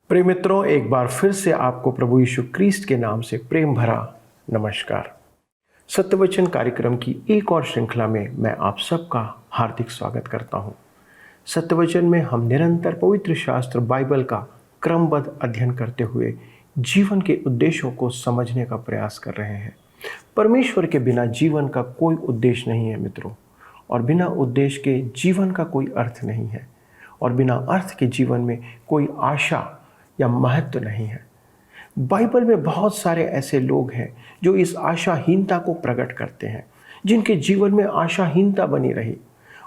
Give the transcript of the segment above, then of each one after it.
प्रिय मित्रों, एक बार फिर से आपको प्रभु यीशु क्रिस्ट के नाम से प्रेम भरा नमस्कार। सत्यवचन कार्यक्रम की एक और श्रृंखला में मैं आप सबका हार्दिक स्वागत करता हूं। सत्यवचन में हम निरंतर पवित्र शास्त्र बाइबल का क्रमबद्ध अध्ययन करते हुए जीवन के उद्देश्यों को समझने का प्रयास कर रहे हैं। परमेश्वर के बिना जीवन का कोई उद्देश्य नहीं है मित्रों, और बिना उद्देश्य के जीवन का कोई अर्थ नहीं है, और बिना अर्थ के जीवन में कोई आशा या महत्व नहीं है। बाइबल में बहुत सारे ऐसे लोग हैं जो इस आशाहीनता को प्रकट करते हैं, जिनके जीवन में आशाहीनता बनी रही।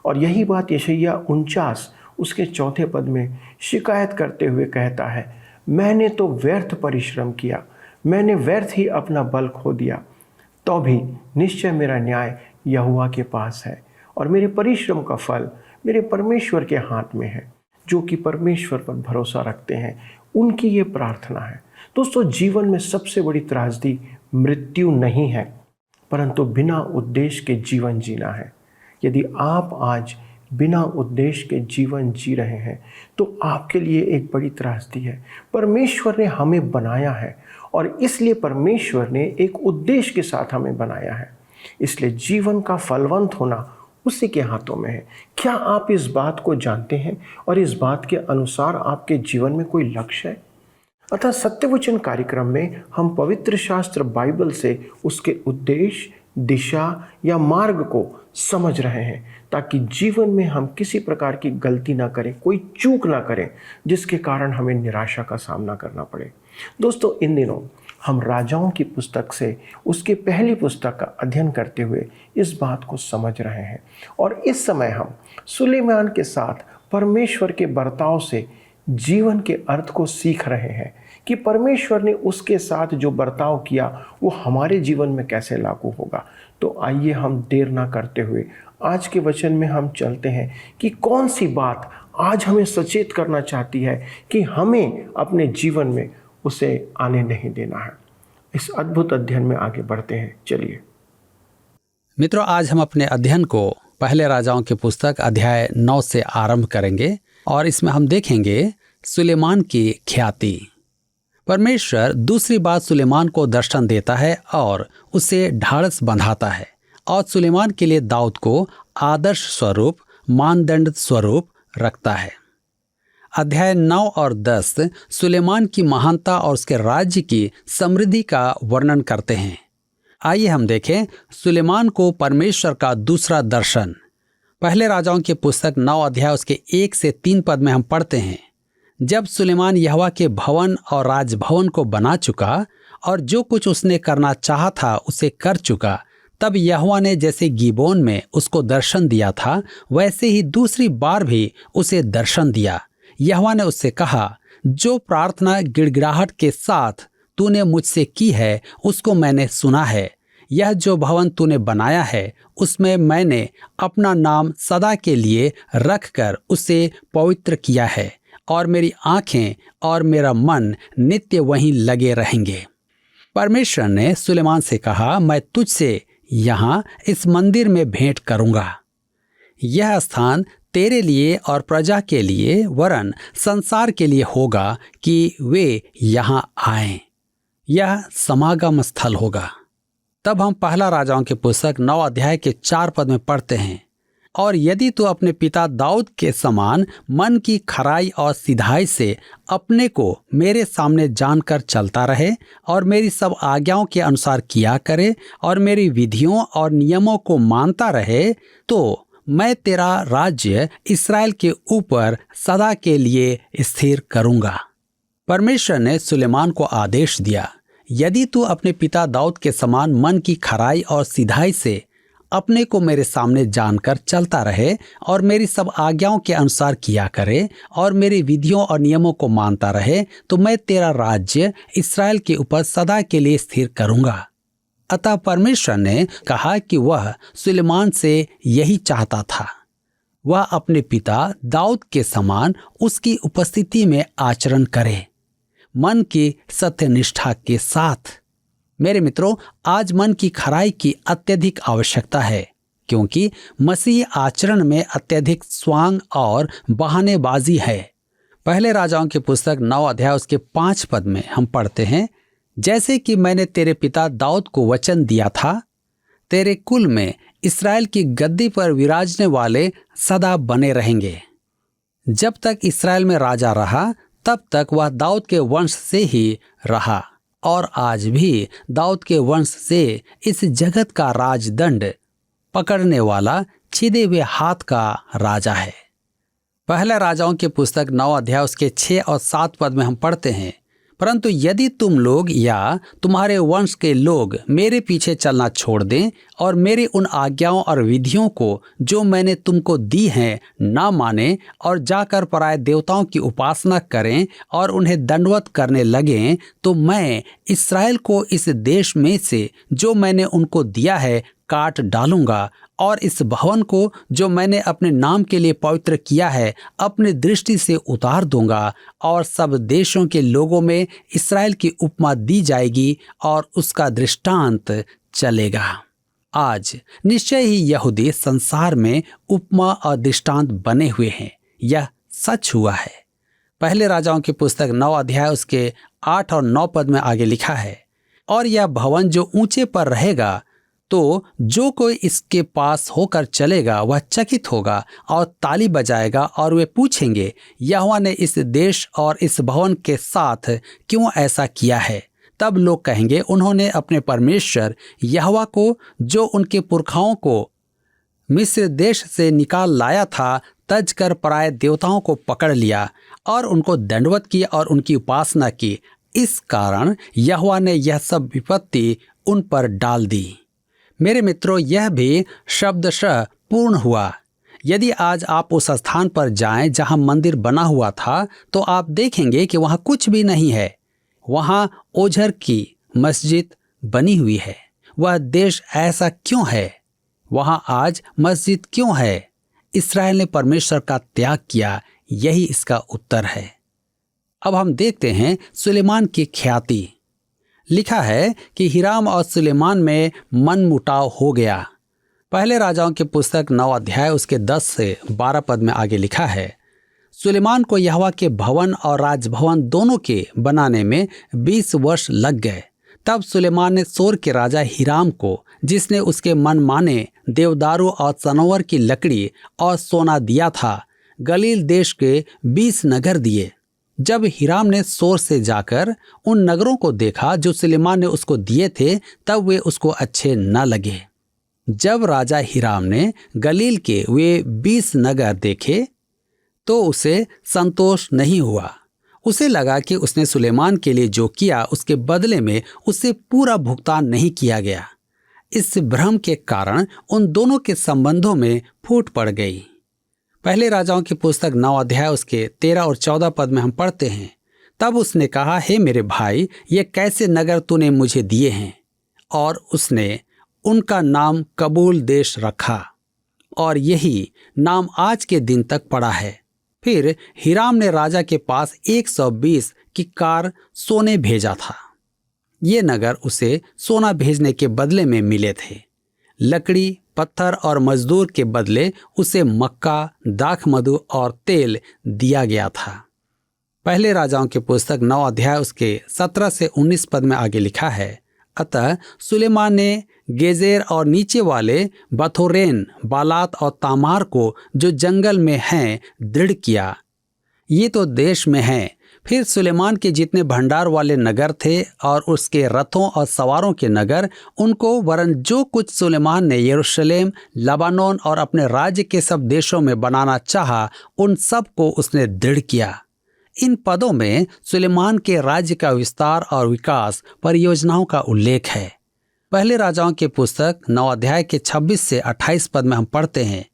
और यही बात यशायाह 49 उसके 4 पद में शिकायत करते हुए कहता है, मैंने तो व्यर्थ परिश्रम किया, मैंने व्यर्थ ही अपना बल खो दिया, तो भी निश्चय मेरा न्याय यहोवा के पास है और मेरे परिश्रम का फल मेरे परमेश्वर के हाथ में है। जो कि परमेश्वर पर भरोसा रखते हैं उनकी ये प्रार्थना है। दोस्तों, जीवन में सबसे बड़ी त्रासदी मृत्यु नहीं है, परंतु बिना उद्देश्य के जीवन जीना है। यदि आप आज बिना उद्देश्य के जीवन जी रहे हैं तो आपके लिए एक बड़ी त्रासदी है। परमेश्वर ने हमें बनाया है और इसलिए परमेश्वर ने एक उद्देश्य के साथ हमें बनाया है। इसलिए जीवन का फलवंत होना उसी के हाथों में है। क्या आप इस बात को जानते हैं और इस बात के अनुसार आपके जीवन में कोई लक्ष्य है? अतः सत्यवचन कार्यक्रम में हम पवित्र शास्त्र बाइबल से उसके उद्देश्य, दिशा या मार्ग को समझ रहे हैं, ताकि जीवन में हम किसी प्रकार की गलती ना करें, कोई चूक ना करें जिसके कारण हमें निराशा का सामना करना पड़े। दोस्तों, इन दिनों हम राजाओं की पुस्तक से उसकी पहली पुस्तक का अध्ययन करते हुए इस बात को समझ रहे हैं, और इस समय हम सुलेमान के साथ परमेश्वर के बर्ताव से जीवन के अर्थ को सीख रहे हैं कि परमेश्वर ने उसके साथ जो बर्ताव किया वो हमारे जीवन में कैसे लागू होगा। तो आइए हम देर ना करते हुए आज के वचन में हम चलते हैं कि कौन सी बात आज हमें सचेत करना चाहती है कि हमें अपने जीवन में उसे आने नहीं देना है। इस अद्भुत अध्ययन में आगे बढ़ते हैं। चलिए मित्रों, आज हम अपने अध्ययन को पहले राजाओं की पुस्तक अध्याय 9 से आरंभ करेंगे और इसमें हम देखेंगे सुलेमान की ख्याति। परमेश्वर दूसरी बार सुलेमान को दर्शन देता है और उसे ढाढ़स बंधाता है और सुलेमान के लिए दाऊद को आदर्श स्वरूप, मानदंड स्वरूप रखता है। अध्याय 9 और 10 सुलेमान की महानता और उसके राज्य की समृद्धि का वर्णन करते हैं। आइए हम देखें सुलेमान को परमेश्वर का दूसरा दर्शन। पहले राजाओं की पुस्तक 9 अध्याय उसके 1 से 3 पद में हम पढ़ते हैं, जब सुलेमान यहोवा के भवन और राजभवन को बना चुका और जो कुछ उसने करना चाहा था उसे कर चुका, तब यहोवा ने जैसे गिबोन में उसको दर्शन दिया था वैसे ही दूसरी बार भी उसे दर्शन दिया। यहोवा ने उससे कहा, जो प्रार्थना गिड़गिड़ाहट के साथ तूने मुझसे की है उसको मैंने सुना है। यह जो भवन तूने बनाया है उसमें मैंने अपना नाम सदा के लिए रखकर उसे पवित्र किया है और मेरी आंखें और मेरा मन नित्य वहीं लगे रहेंगे। परमेश्वर ने सुलेमान से कहा, मैं तुझसे यहाँ इस मंदिर में भेंट करूँगा। यह स्थान तेरे लिए और प्रजा के लिए वरन संसार के लिए होगा कि वे यहाँ आएं। यह समागम स्थल होगा। तब हम पहला राजाओं की पुस्तक 9 अध्याय के 4 पद में पढ़ते हैं, और यदि तू अपने पिता दाऊद के समान मन की खराई और सिधाई से अपने को मेरे सामने जानकर चलता रहे और मेरी सब आज्ञाओं के अनुसार किया करे और मेरी विधियों और नियमों को मानता रहे, तो मैं तेरा राज्य इस्राएल के ऊपर सदा के लिए स्थिर करूंगा। परमेश्वर ने सुलेमान को आदेश दिया, यदि तू अपने पिता दाऊद के समान मन की खराई और सिधाई से अपने को मेरे सामने जानकर चलता रहे और मेरी सब आज्ञाओं के अनुसार किया करे और मेरी विधियों और नियमों को मानता रहे, तो मैं तेरा राज्य इस्राएल के ऊपर सदा के लिए स्थिर करूंगा। अतः परमेश्वर ने कहा कि वह सुलेमान से यही चाहता था। वह अपने पिता दाऊद के समान उसकी उपस्थिति में आचरण करे, मन की सत्यनिष्ठा के साथ। मेरे मित्रों, आज मन की खराई की अत्यधिक आवश्यकता है, क्योंकि मसीह आचरण में अत्यधिक स्वांग और बहानेबाजी है। पहले राजाओं की पुस्तक 9 अध्याय उसके 5 पद में हम पढ़ते हैं, जैसे कि मैंने तेरे पिता दाऊद को वचन दिया था, तेरे कुल में इस्राएल की गद्दी पर विराजने वाले सदा बने रहेंगे। जब तक इस्राएल में राजा रहा तब तक वह दाऊद के वंश से ही रहा और आज भी दाऊद के वंश से इस जगत का राजदंड पकड़ने वाला छिदे हुए हाथ का राजा है। पहले राजाओं की पुस्तक 9 अध्याय उसके 6 और 7 पद में हम पढ़ते हैं, परंतु यदि तुम लोग या तुम्हारे वंश के लोग मेरे पीछे चलना छोड़ दें और मेरी उन आज्ञाओं और विधियों को जो मैंने तुमको दी हैं ना माने और जाकर पराये देवताओं की उपासना करें और उन्हें दंडवत करने लगें, तो मैं इस्राएल को इस देश में से जो मैंने उनको दिया है काट डालूंगा और इस भवन को जो मैंने अपने नाम के लिए पवित्र किया है अपनी दृष्टि से उतार दूंगा और सब देशों के लोगों में इस्राएल की उपमा दी जाएगी और उसका दृष्टांत चलेगा। आज निश्चय ही यहूदी संसार में उपमा और दृष्टांत बने हुए हैं। यह सच हुआ है। पहले राजाओं की पुस्तक 9 अध्याय उसके 8 और 9 पद में आगे लिखा है, और यह भवन जो ऊंचे पर रहेगा तो जो कोई इसके पास होकर चलेगा वह चकित होगा और ताली बजाएगा और वे पूछेंगे, यहोवा ने इस देश और इस भवन के साथ क्यों ऐसा किया है? तब लोग कहेंगे, उन्होंने अपने परमेश्वर यहोवा को जो उनके पुरखाओं को मिस्र देश से निकाल लाया था तज कर पराये देवताओं को पकड़ लिया और उनको दंडवत किया और उनकी उपासना की। इस कारण यहोवा ने यह सब विपत्ति उन पर डाल दी। मेरे मित्रों, यह भी शब्दशः पूर्ण हुआ। यदि आज आप उस स्थान पर जाएं जहां मंदिर बना हुआ था तो आप देखेंगे कि वहां कुछ भी नहीं है। वहां ओझर की मस्जिद बनी हुई है। वह देश ऐसा क्यों है? वहां आज मस्जिद क्यों है? इस्राएल ने परमेश्वर का त्याग किया, यही इसका उत्तर है। अब हम देखते हैं सुलेमान की ख्याति। लिखा है कि हिराम और सुलेमान में मनमुटाव हो गया। पहले राजाओं की पुस्तक 9 अध्याय उसके 10 से 12 पद में आगे लिखा है, सुलेमान को यहोवा के भवन और राजभवन दोनों के बनाने में 20 वर्ष लग गए। तब सुलेमान ने सोर के राजा हिराम को, जिसने उसके मनमाने देवदारू और सनोवर की लकड़ी और सोना दिया था, गलील देश के 20 नगर दिए। जब हिराम ने सोर से जाकर उन नगरों को देखा जो सुलेमान ने उसको दिए थे, तब वे उसको अच्छे न लगे। जब राजा हिराम ने गलील के वे 20 नगर देखे तो उसे संतोष नहीं हुआ। उसे लगा कि उसने सुलेमान के लिए जो किया उसके बदले में उसे पूरा भुगतान नहीं किया गया। इस भ्रम के कारण उन दोनों के संबंधों में फूट पड़ गई। पहले राजाओं की पुस्तक 9 अध्याय उसके 13 और 14 पद में हम पढ़ते हैं, तब उसने कहा, हे मेरे भाई, ये कैसे नगर तूने मुझे दिए हैं? और उसने उनका नाम कबूल देश रखा और यही नाम आज के दिन तक पड़ा है। फिर हिराम ने राजा के पास 120 किक्कार सोने भेजा था। ये नगर उसे सोना भेजने के बदले में मिले थे। लकड़ी, पत्थर और मजदूर के बदले उसे मक्का, दाख मधु और तेल दिया गया था। पहले राजाओं की पुस्तक 9 अध्याय उसके 17 से 19 पद में आगे लिखा है, अतः सुलेमान ने गेजेर और नीचे वाले बथोरेन, बालात और तामार को जो जंगल में हैं दृढ़ किया। ये तो देश में हैं। फिर सुलेमान के जितने भंडार वाले नगर थे और उसके रथों और सवारों के नगर, उनको वरन जो कुछ सुलेमान ने यरूशलेम, लबानोन और अपने राज्य के सब देशों में बनाना चाहा, उन सब को उसने दृढ़ किया। इन पदों में सुलेमान के राज्य का विस्तार और विकास परियोजनाओं का उल्लेख है। पहले राजाओं की पुस्तक 9 अध्याय के 26 से 28 पद में हम पढ़ते हैं,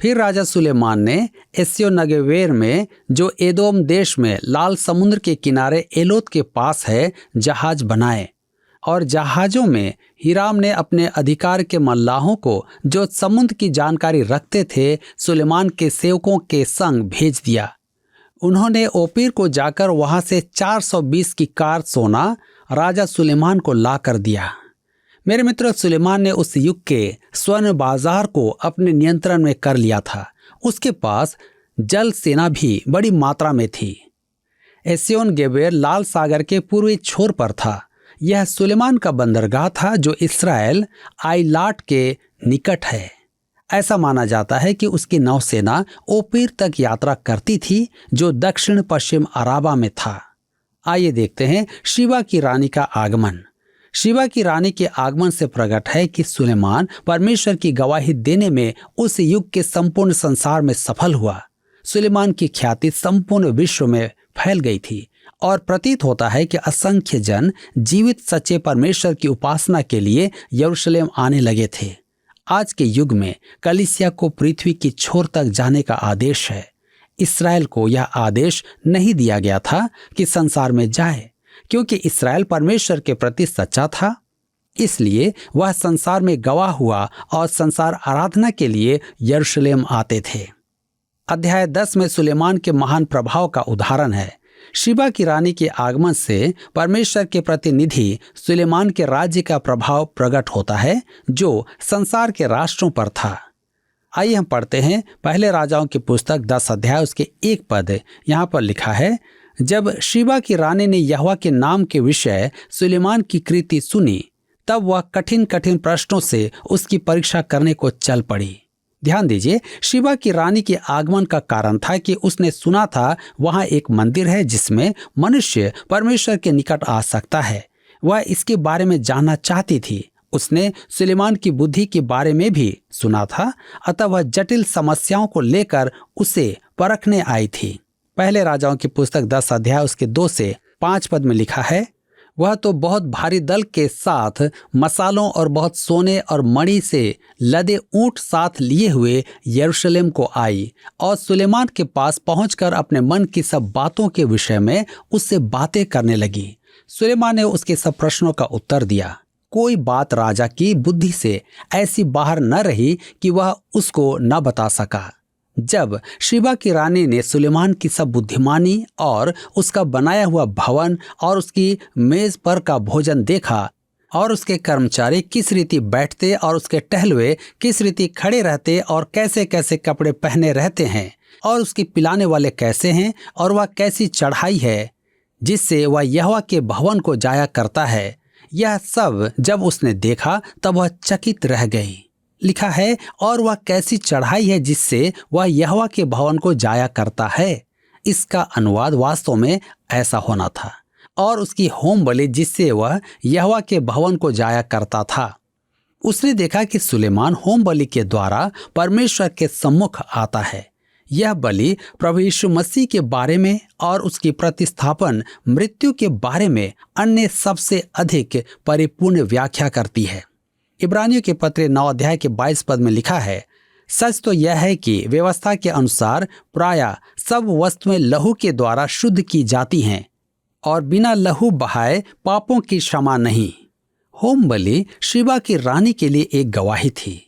फिर राजा सुलेमान ने एस्योनगेवेर में, जो एदोम देश में लाल समुद्र के किनारे एलोत के पास है, जहाज बनाए और जहाजों में हिराम ने अपने अधिकार के मल्लाहों को, जो समुद्र की जानकारी रखते थे, सुलेमान के सेवकों के संग भेज दिया। उन्होंने ओपीर को जाकर वहां से 420 किक्कार सोना राजा सुलेमान को ला कर दिया। मेरे मित्र, सुलेमान ने उस युग के स्वर्ण बाजार को अपने नियंत्रण में कर लिया था। उसके पास जल सेना भी बड़ी मात्रा में थी। एस्योन गेबेर लाल सागर के पूर्वी छोर पर था। यह सुलेमान का बंदरगाह था जो इसराइल आइलाट के निकट है। ऐसा माना जाता है कि उसकी नौसेना ओपीर तक यात्रा करती थी जो दक्षिण पश्चिम अराबा में था। आइए देखते हैं शिबा की रानी का आगमन। शिबा की रानी के आगमन से प्रकट है कि सुलेमान परमेश्वर की गवाही देने में उस युग के संपूर्ण संसार में सफल हुआ। सुलेमान की ख्याति संपूर्ण विश्व में फैल गई थी और प्रतीत होता है कि असंख्य जन जीवित सच्चे परमेश्वर की उपासना के लिए यरूशलेम आने लगे थे। आज के युग में कलीसिया को पृथ्वी की छोर तक जाने का आदेश है। इसराइल को यह आदेश नहीं दिया गया था कि संसार में जाए, क्योंकि इसराइल परमेश्वर के प्रति सच्चा था। इसलिए वह संसार में गवाह हुआ और संसार आराधना के लिए यरूशलेम आते थे। अध्याय 10 में सुलेमान के महान प्रभाव का उदाहरण है। शिबा की रानी के आगमन से परमेश्वर के प्रतिनिधि सुलेमान के राज्य का प्रभाव प्रकट होता है जो संसार के राष्ट्रों पर था। आइए हम पढ़ते हैं पहले राजाओं की पुस्तक 10 अध्याय उसके 1 पद। यहाँ पर लिखा है, जब शिबा की रानी ने यहोवा के नाम के विषय सुलेमान की कृति सुनी, तब वह कठिन कठिन प्रश्नों से उसकी परीक्षा करने को चल पड़ी। ध्यान दीजिए, शिबा की रानी के आगमन का कारण था कि उसने सुना था वहां एक मंदिर है जिसमें मनुष्य परमेश्वर के निकट आ सकता है। वह इसके बारे में जानना चाहती थी। उसने सुलेमान की बुद्धि के बारे में भी सुना था, अतः वह जटिल समस्याओं को लेकर उसे परखने आई थी। पहले राजाओं की पुस्तक 10 अध्याय उसके 2 से 5 पद में लिखा है, वह तो बहुत भारी दल के साथ मसालों और बहुत सोने और मणि से लदे ऊंट साथ लिए हुए यरूशलेम को आई और सुलेमान के पास पहुंचकर अपने मन की सब बातों के विषय में उससे बातें करने लगी। सुलेमान ने उसके सब प्रश्नों का उत्तर दिया। कोई बात राजा की बुद्धि से ऐसी बाहर न रही कि वह उसको न बता सका। जब शिबा की रानी ने सुलेमान की सब बुद्धिमानी और उसका बनाया हुआ भवन और उसकी मेज पर का भोजन देखा और उसके कर्मचारी किस रीति बैठते और उसके टहलुए किस रीति खड़े रहते और कैसे कैसे कपड़े पहने रहते हैं और उसके पिलाने वाले कैसे हैं और वह कैसी चढ़ाई है जिससे वह यहोवा के भवन को जाया करता है, यह सब जब उसने देखा तब वह चकित रह गई। लिखा है, और वह कैसी चढ़ाई है जिससे वह यहोवा के भवन को जाया करता है। इसका अनुवाद वास्तव में ऐसा होना था, और उसकी होम बलि जिससे वह यहोवा के भवन को जाया करता था। उसने देखा कि सुलेमान होम बलि के द्वारा परमेश्वर के सम्मुख आता है। यह बलि प्रभु यीशु मसीह के बारे में और उसकी प्रतिस्थापन मृत्यु के बारे में अन्य सबसे अधिक परिपूर्ण व्याख्या करती है। इब्रानियों के पत्र 9 अध्याय के 22 पद में लिखा है, सच तो यह है कि व्यवस्था के अनुसार प्रायः सब वस्तुएं लहू के द्वारा शुद्ध की जाती हैं और बिना लहू बहाए पापों की क्षमा नहीं। होम बलि शिबा की रानी के लिए एक गवाही थी।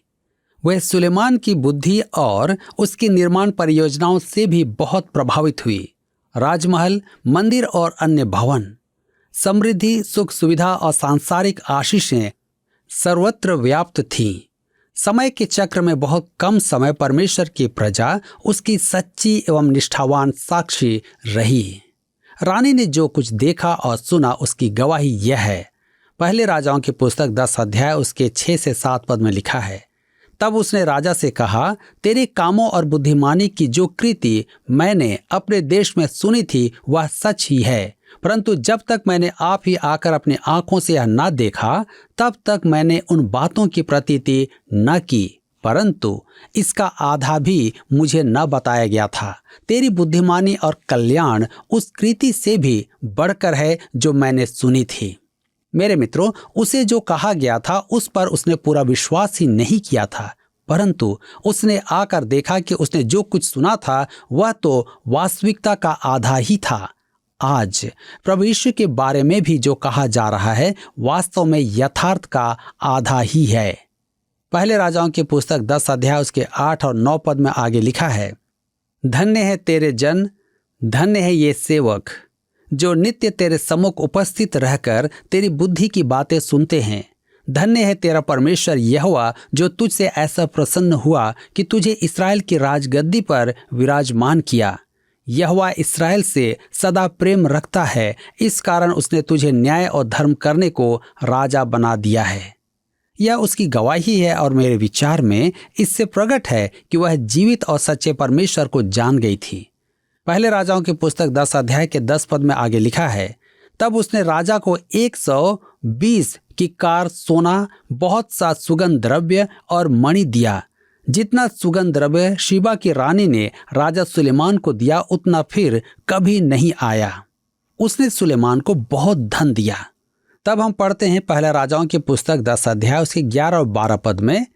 वह सुलेमान की बुद्धि और उसकी निर्माण परियोजनाओं से भी बहुत प्रभावित हुई। राजमहल, मंदिर और अन्य भवन, समृद्धि, सुख सुविधा और सांसारिक आशीषें सर्वत्र व्याप्त थीं। समय के चक्र में बहुत कम समय परमेश्वर की प्रजा उसकी सच्ची एवं निष्ठावान साक्षी रही। रानी ने जो कुछ देखा और सुना उसकी गवाही यह है। पहले राजाओं की पुस्तक 10 अध्याय उसके 6 से 7 पद में लिखा है, तब उसने राजा से कहा, तेरे कामों और बुद्धिमानी की जो कृति मैंने अपने देश में सुनी थी वह सच ही है, परंतु जब तक मैंने आप ही आकर अपनी आंखों से यह न देखा तब तक मैंने उन बातों की प्रतीति न की, परंतु इसका आधा भी मुझे न बताया गया था। तेरी बुद्धिमानी और कल्याण उस कृति से भी बढ़कर है जो मैंने सुनी थी। मेरे मित्रों, उसे जो कहा गया था उस पर उसने पूरा विश्वास ही नहीं किया था, परंतु उसने आकर देखा कि उसने जो कुछ सुना था वह तो वास्तविकता का आधा ही था। आज प्रभु यीशु के बारे में भी जो कहा जा रहा है वास्तव में यथार्थ का आधा ही है। पहले राजाओं की पुस्तक 10 अध्याय उसके 8 और 9 पद में आगे लिखा है, धन्य है तेरे जन, धन्य है ये सेवक जो नित्य तेरे सम्मुख उपस्थित रहकर तेरी बुद्धि की बातें सुनते हैं। धन्य है तेरा परमेश्वर यहोवा, जो तुझसे ऐसा प्रसन्न हुआ कि तुझे इस्राएल की राजगद्दी पर विराजमान किया। यहोवा इस्राएल से सदा प्रेम रखता है, इस कारण उसने तुझे न्याय और धर्म करने को राजा बना दिया है। यह उसकी गवाही है और मेरे विचार में इससे प्रकट है कि वह जीवित और सच्चे परमेश्वर को जान गई थी। पहले राजाओं की पुस्तक 10 अध्याय के 10 पद में आगे लिखा है, तब उसने राजा को 120 किक्कार सोना, बहुत सा सुगंध द्रव्य और मणि दिया। जितना सुगंध द्रव्य शीबा की रानी ने राजा सुलेमान को दिया, उतना फिर कभी नहीं आया। उसने सुलेमान को बहुत धन दिया। तब हम पढ़ते हैं पहले राजाओं की पुस्तक 10 अध्याय उसके 11 और 12 पद में,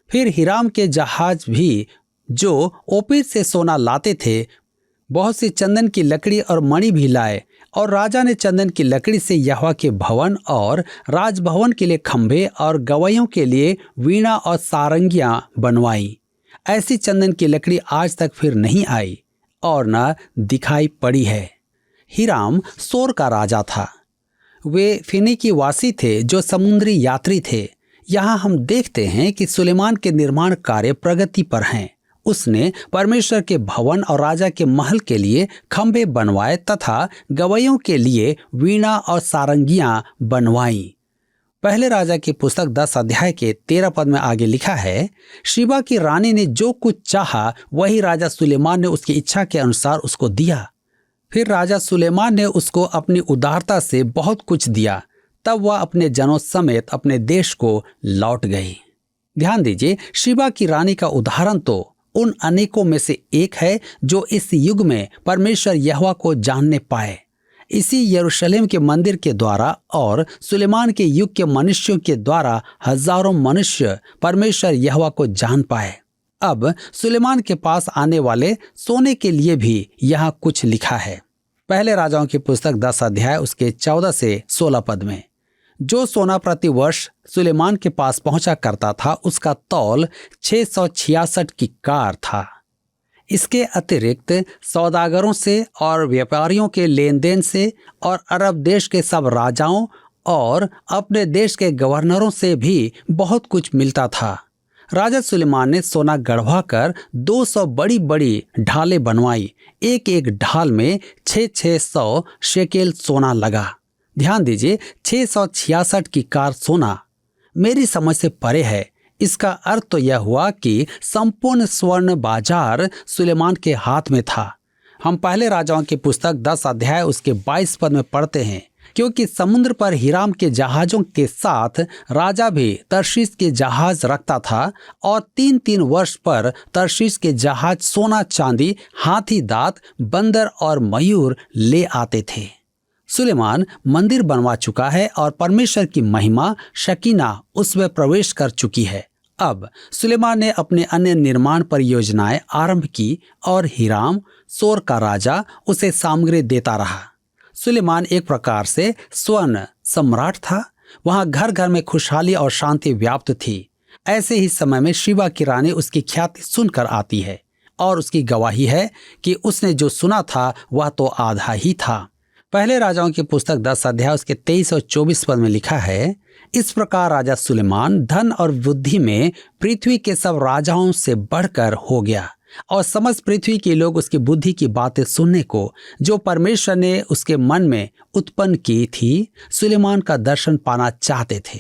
फिर हिराम के जहाज भी जो ओपीर से सोना लाते थे, बहुत सी चंदन की लकड़ी और मणि भी लाए, और राजा ने चंदन की लकड़ी से यहोवा के भवन और राजभवन के लिए खंभे और गवैयों के लिए वीणा और सारंगियां बनवाई। ऐसी चंदन की लकड़ी आज तक फिर नहीं आई और न दिखाई पड़ी है। हिराम सोर का राजा था। वे फिनीकी वासी थे जो समुद्री यात्री थे। यहाँ हम देखते हैं कि सुलेमान के निर्माण कार्य प्रगति पर हैं। उसने परमेश्वर के भवन और राजा के महल के लिए खंभे बनवाए तथा गवैयों के लिए वीणा और सारंगियां बनवाई। पहले राजा की पुस्तक 10 अध्याय के 13 पद में आगे लिखा है, शीबा की रानी ने जो कुछ चाहा वही राजा सुलेमान ने उसकी इच्छा के अनुसार उसको दिया। फिर राजा सुलेमान ने उसको अपनी उदारता से बहुत कुछ दिया। तब वह अपने जनों समेत अपने देश को लौट गई। ध्यान दीजिए, शीबा की रानी का उदाहरण तो उन अनेकों में से एक है जो इस युग में परमेश्वर यहोवा को जानने पाए। इसी यरूशलेम के मंदिर के द्वारा और सुलेमान के युग के मनुष्यों के द्वारा हजारों मनुष्य परमेश्वर यहोवा को जान पाए। अब सुलेमान के पास आने वाले सोने के लिए भी यहाँ कुछ लिखा है। पहले राजाओं की पुस्तक 10 अध्याय उसके 14 से 16 पद में, जो सोना प्रति वर्ष सुलेमान के पास पहुंचा करता था उसका तौल 666 किक्कार था। इसके अतिरिक्त सौदागरों से और व्यापारियों के लेन देन से और अरब देश के सब राजाओं और अपने देश के गवर्नरों से भी बहुत कुछ मिलता था। राजा सुलेमान ने सोना गढ़वा कर 200 बड़ी बड़ी ढालें बनवाई। एक एक ढाल में 600 शेकेल सोना लगा। ध्यान दीजिए, 666 किक्कार सोना मेरी समझ से परे है। इसका अर्थ तो यह हुआ कि संपूर्ण स्वर्ण बाजार सुलेमान के हाथ में था। हम पहले राजाओं की पुस्तक 10 अध्याय उसके 22 पद में पढ़ते हैं, क्योंकि समुद्र पर हिराम के जहाजों के साथ राजा भी तर्शीश के जहाज रखता था, और 3-3 वर्ष पर तर्शीश के जहाज सोना चांदी, हाथी दांत, बंदर और मयूर ले आते थे। सुलेमान मंदिर बनवा चुका है और परमेश्वर की महिमा शकीना उसमें प्रवेश कर चुकी है। अब सुलेमान ने अपने अन्य निर्माण परियोजनाएं आरंभ की और हिराम सोर का राजा उसे सामग्री देता रहा। सुलेमान एक प्रकार से स्वर्ण सम्राट था। वहां घर घर में खुशहाली और शांति व्याप्त थी। ऐसे ही समय में शीबा की रानी उसकी ख्याति सुनकर आती है और उसकी गवाही है कि उसने जो सुना था वह तो आधा ही था। पहले राजाओं की पुस्तक 10 अध्याय उसके 23 और 24 पद में लिखा है, इस प्रकार राजा सुलेमान धन और बुद्धि में पृथ्वी के सब राजाओं से बढ़कर हो गया, और समस्त पृथ्वी के लोग उसकी बुद्धि की बातें सुनने को, जो परमेश्वर ने उसके मन में उत्पन्न की थी, सुलेमान का दर्शन पाना चाहते थे।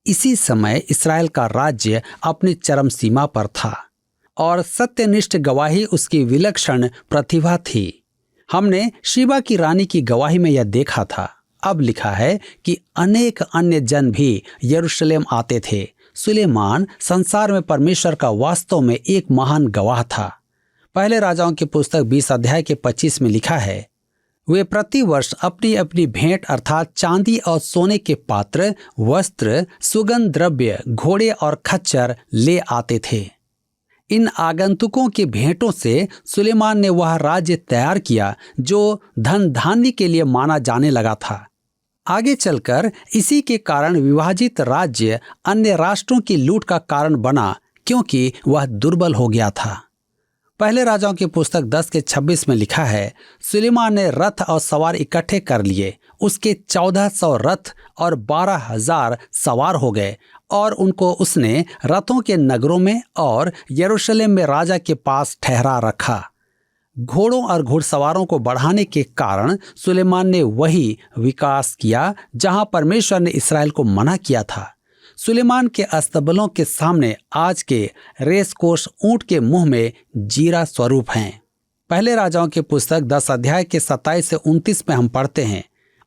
इसी समय इस्राएल का राज्य अपनी चरम सीमा पर था और सत्यनिष्ठ गवाही उसकी विलक्षण प्रतिभा थी। हमने शीबा की रानी की गवाही में यह देखा था। अब लिखा है कि अनेक अन्य जन भी यरूशलेम आते थे। सुलेमान संसार में परमेश्वर का वास्तव में एक महान गवाह था। पहले राजाओं की पुस्तक 20 अध्याय के 25 में लिखा है, वे प्रति वर्ष अपनी अपनी भेंट अर्थात चांदी और सोने के पात्र, वस्त्र, सुगंध द्रव्य, घोड़े और खच्चर ले आते थे। इन आगंतुकों की भेंटों से सुलेमान ने वह राज्य तैयार किया जो धन धान्य के लिए माना जाने लगा था। आगे चलकर इसी के कारण विभाजित राज्य अन्य राष्ट्रों की लूट का कारण बना, क्योंकि वह दुर्बल हो गया था। पहले राजाओं की पुस्तक 10 के 26 में लिखा है, सुलेमान ने रथ और सवार इकट्ठे कर लिए उसके 1400 रथ और 12,000 सवार हो गए और उनको उसने रथों के नगरों में और यरूशलेम में राजा के पास ठहरा रखा। घोड़ों और घुड़सवारों को बढ़ाने के कारण सुलेमान ने वही विकास किया जहां परमेश्वर ने इस्राएल को मना किया था। सुलेमान के अस्तबलों के सामने आज के रेस कोर्स ऊंट के मुंह में जीरा स्वरूप हैं। पहले राजाओं की पुस्तक 10 अध्याय के 27 से 29 में हम पढ़ते हैं,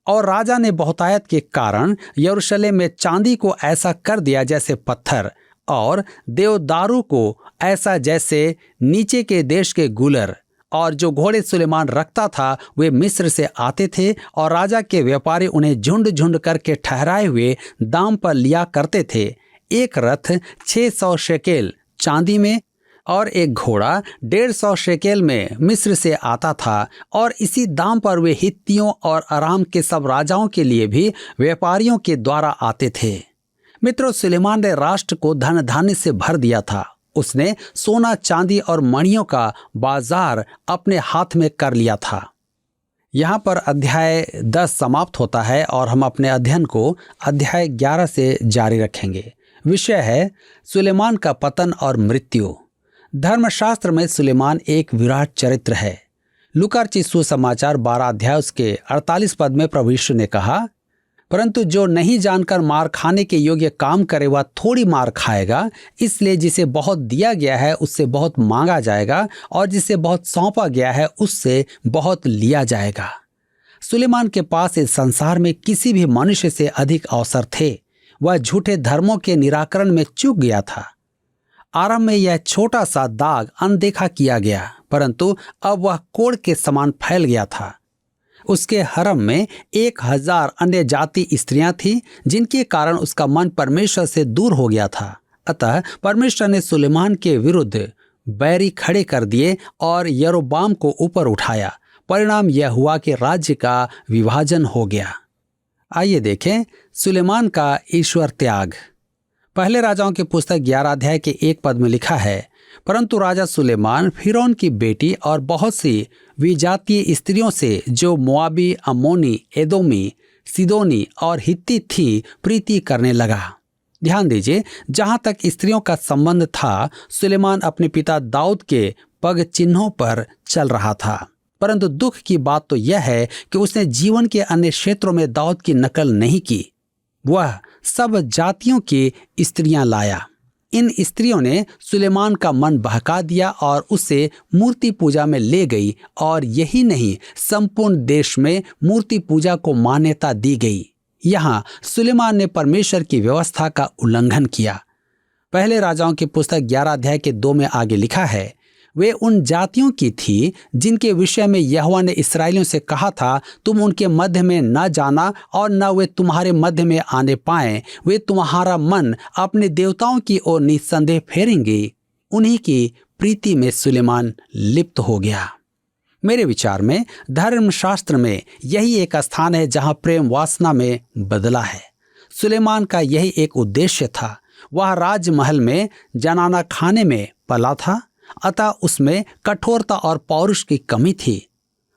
और राजा ने बहुतायत के कारण यरूशलेम में चांदी को ऐसा कर दिया जैसे पत्थर, और देवदारू को ऐसा जैसे नीचे के देश के गुलर। और जो घोड़े सुलेमान रखता था वे मिस्र से आते थे, और राजा के व्यापारी उन्हें झुंड झुंड करके ठहराए हुए दाम पर लिया करते थे। एक रथ 600 शेकेल चांदी में और एक घोड़ा 150 शेकेल में मिस्र से आता था, और इसी दाम पर वे हित्तियों और अराम के सब राजाओं के लिए भी व्यापारियों के द्वारा आते थे। मित्रों, सुलेमान ने राष्ट्र को धन धान्य से भर दिया था। उसने सोना चांदी और मणियों का बाजार अपने हाथ में कर लिया था। यहाँ पर अध्याय 10 समाप्त होता है और हम अपने अध्ययन को अध्याय 11 से जारी रखेंगे। विषय है सुलेमान का पतन और मृत्यु। धर्मशास्त्र में सुलेमान एक विराट चरित्र है। लूका रचित सुसमाचार 12 अध्याय उसके 48 पद में प्रभु यीशु ने कहा, परंतु जो नहीं जानकर मार खाने के योग्य काम करे वह थोड़ी मार खाएगा। इसलिए जिसे बहुत दिया गया है उससे बहुत मांगा जाएगा, और जिसे बहुत सौंपा गया है उससे बहुत लिया जाएगा। सुलेमान के पास इस संसार में किसी भी मनुष्य से अधिक अवसर थे। वह झूठे धर्मों के निराकरण में चूक गया था। आरंभ में यह छोटा सा दाग अनदेखा किया गया, परंतु अब वह कोड़ के समान फैल गया था। उसके हरम में 1000 अन्य जाति स्त्रियां थीं, जिनके कारण उसका मन परमेश्वर से दूर हो गया था। अतः परमेश्वर ने सुलेमान के विरुद्ध बैरी खड़े कर दिए और यरोबाम को ऊपर उठाया। परिणाम यह हुआ कि राज्य का विभाजन हो गया। आइए देखें सुलेमान का ईश्वर त्याग। पहले राजाओं की पुस्तक 11 अध्याय के 1 पद में लिखा है, परंतु राजा सुलेमान फिरौन की बेटी और बहुत सी विजातीय स्त्रियों से जो मोआबी, अम्मोनी, एदोमी, सिदोनी और हित्ती थी प्रीति करने लगा। ध्यान दीजिए, जहां तक स्त्रियों का संबंध था सुलेमान अपने पिता दाऊद के पग चिन्हों पर चल रहा था। परंतु दुख की बात तो यह है कि उसने जीवन के अन्य क्षेत्रों में दाऊद की नकल नहीं की। वह सब जातियों की स्त्रियां लाया। इन स्त्रियों ने सुलेमान का मन बहका दिया और उसे मूर्ति पूजा में ले गई, और यही नहीं, संपूर्ण देश में मूर्ति पूजा को मान्यता दी गई। यहाँ सुलेमान ने परमेश्वर की व्यवस्था का उल्लंघन किया। पहले राजाओं की पुस्तक 11 अध्याय के 2 में आगे लिखा है, वे उन जातियों की थी जिनके विषय में यहोवा ने इस्राएलियों से कहा था, तुम उनके मध्य में न जाना और न वे तुम्हारे मध्य में आने पाए। वे तुम्हारा मन अपने देवताओं की ओर निस्संदेह फेरेंगे। उन्हीं की प्रीति में सुलेमान लिप्त हो गया। मेरे विचार में धर्मशास्त्र में यही एक स्थान है जहां प्रेम वासना में बदला है। सुलेमान का यही एक उद्देश्य था। वह राजमहल में जनाना खाने में पला था, अतः उसमें कठोरता और पौरुष की कमी थी।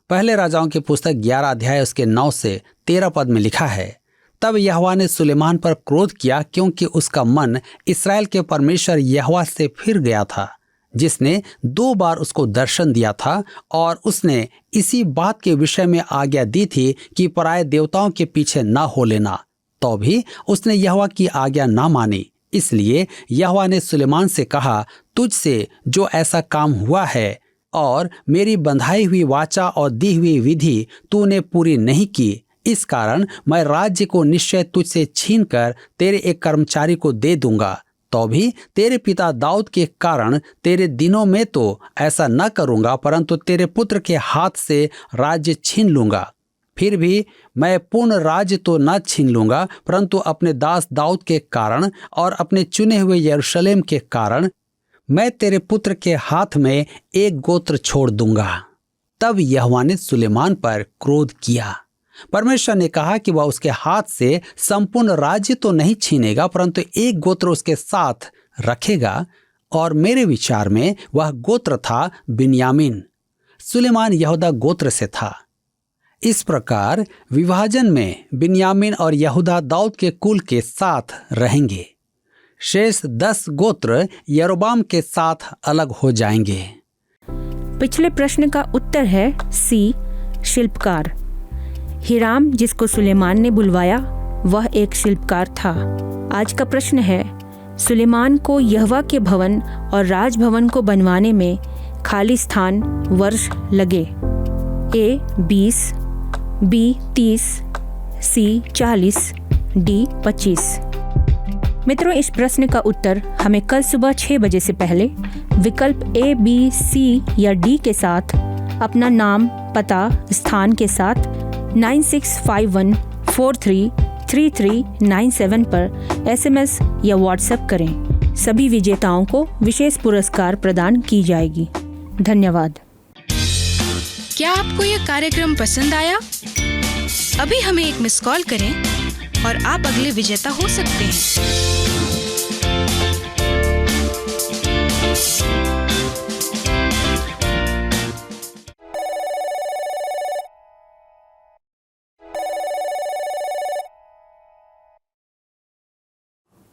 पहले राजाओं की पुस्तक 11 अध्याय उसके 9 से 13 पद में लिखा है, तब यहोवा ने सुलेमान पर क्रोध किया, क्योंकि उसका मन इस्राएल के परमेश्वर यहोवा से फिर गया था, जिसने 2 बार उसको दर्शन दिया था, और उसने इसी बात के विषय में आज्ञा दी थी कि पराये देवताओं के पीछे न हो लेना। तो भी उसने यहोवा की आज्ञा न मानी। इसलिए यहोवा ने सुलेमान से कहा, तुझसे जो ऐसा काम हुआ है और मेरी बंधाई हुई वाचा और दी हुई विधि तूने पूरी नहीं की, इस कारण मैं राज्य को निश्चय तुझसे छीनकर तेरे एक कर्मचारी को दे दूंगा। तो भी तेरे पिता दाऊद के कारण तेरे दिनों में तो ऐसा न करूंगा, परंतु तेरे पुत्र के हाथ से राज्य छीन लूंगा। फिर भी मैं पूर्ण राज्य तो न छीन लूंगा, परंतु अपने दास दाऊद के कारण और अपने चुने हुए यरूशलेम के कारण मैं तेरे पुत्र के हाथ में एक गोत्र छोड़ दूंगा। तब यहोवा ने सुलेमान पर क्रोध किया। परमेश्वर ने कहा कि वह उसके हाथ से संपूर्ण राज्य तो नहीं छीनेगा, परंतु एक गोत्र उसके साथ रखेगा, और मेरे विचार में वह गोत्र था बिन्यामीन। सुलेमान यहूदा गोत्र से था। इस प्रकार विभाजन में बिन्यामीन और यहूदा दाऊद के कुल के साथ रहेंगे। शेष 10 गोत्र यरोबाम के साथ अलग हो जाएंगे। पिछले प्रश्न का उत्तर है सी, शिल्पकार। हिराम, जिसको सुलेमान ने बुलवाया, वह एक शिल्पकार था। आज का प्रश्न है, सुलेमान को यहोवा के भवन और राजभवन को बनवाने में खाली स्थान वर्ष लगे। ए 20, बी 30, सी 40, डी 25। मित्रों, इस प्रश्न का उत्तर हमें कल सुबह 6 बजे से पहले विकल्प ए, बी, सी या डी के साथ अपना नाम, पता, स्थान के साथ 9651433397 पर SMS या व्हाट्सएप करें। सभी विजेताओं को विशेष पुरस्कार प्रदान की जाएगी। धन्यवाद। क्या आपको यह कार्यक्रम पसंद आया? अभी हमें एक मिस कॉल करें और आप अगले विजेता हो सकते हैं।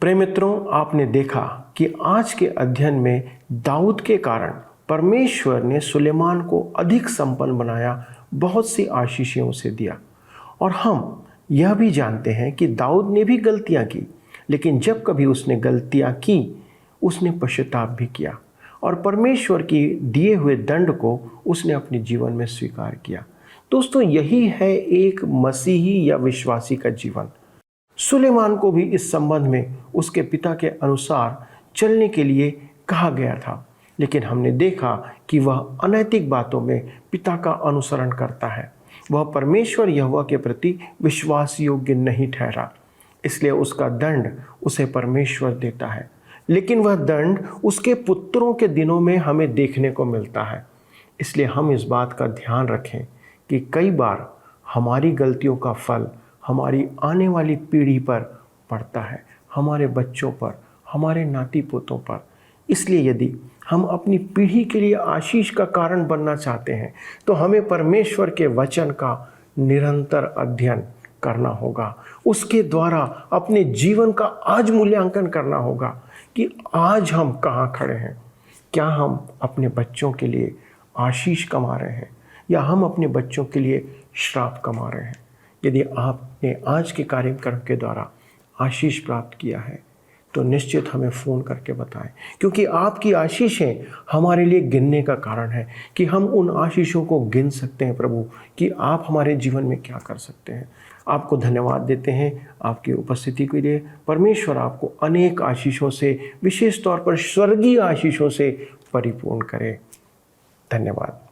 प्रिय मित्रों, आपने देखा कि आज के अध्ययन में दाऊद के कारण परमेश्वर ने सुलेमान को अधिक संपन्न बनाया, बहुत सी आशीषें उसे दिया। और हम यह भी जानते हैं कि दाऊद ने भी गलतियां की, लेकिन जब कभी उसने गलतियां की, उसने पश्चाताप भी किया और परमेश्वर की दिए हुए दंड को उसने अपने जीवन में स्वीकार किया। दोस्तों, यही है एक मसीही या विश्वासी का जीवन। सुलेमान को भी इस संबंध में उसके पिता के अनुसार चलने के लिए कहा गया था, लेकिन हमने देखा कि वह अनैतिक बातों में पिता का अनुसरण करता है। वह परमेश्वर यहोवा के प्रति विश्वास योग्य नहीं ठहरा, इसलिए उसका दंड उसे परमेश्वर देता है। लेकिन वह दंड उसके पुत्रों के दिनों में हमें देखने को मिलता है। इसलिए हम इस बात का ध्यान रखें कि कई बार हमारी गलतियों का फल हमारी आने वाली पीढ़ी पर पड़ता है, हमारे बच्चों पर, हमारे नाती पोतों पर। इसलिए यदि हम अपनी पीढ़ी के लिए आशीष का कारण बनना चाहते हैं तो हमें परमेश्वर के वचन का निरंतर अध्ययन करना होगा। उसके द्वारा अपने जीवन का आज मूल्यांकन करना होगा कि आज हम कहाँ खड़े हैं। क्या हम अपने बच्चों के लिए आशीष कमा रहे हैं या हम अपने बच्चों के लिए श्राप कमा रहे हैं? यदि आपने आज के कार्यक्रम के द्वारा आशीष प्राप्त किया है तो निश्चित हमें फ़ोन करके बताएं, क्योंकि आपकी आशीषें हमारे लिए गिनने का कारण है कि हम उन आशीषों को गिन सकते हैं प्रभु, कि आप हमारे जीवन में क्या कर सकते हैं। आपको धन्यवाद देते हैं आपकी उपस्थिति के लिए। परमेश्वर आपको अनेक आशीषों से, विशेष तौर पर स्वर्गीय आशीषों से परिपूर्ण करे। धन्यवाद।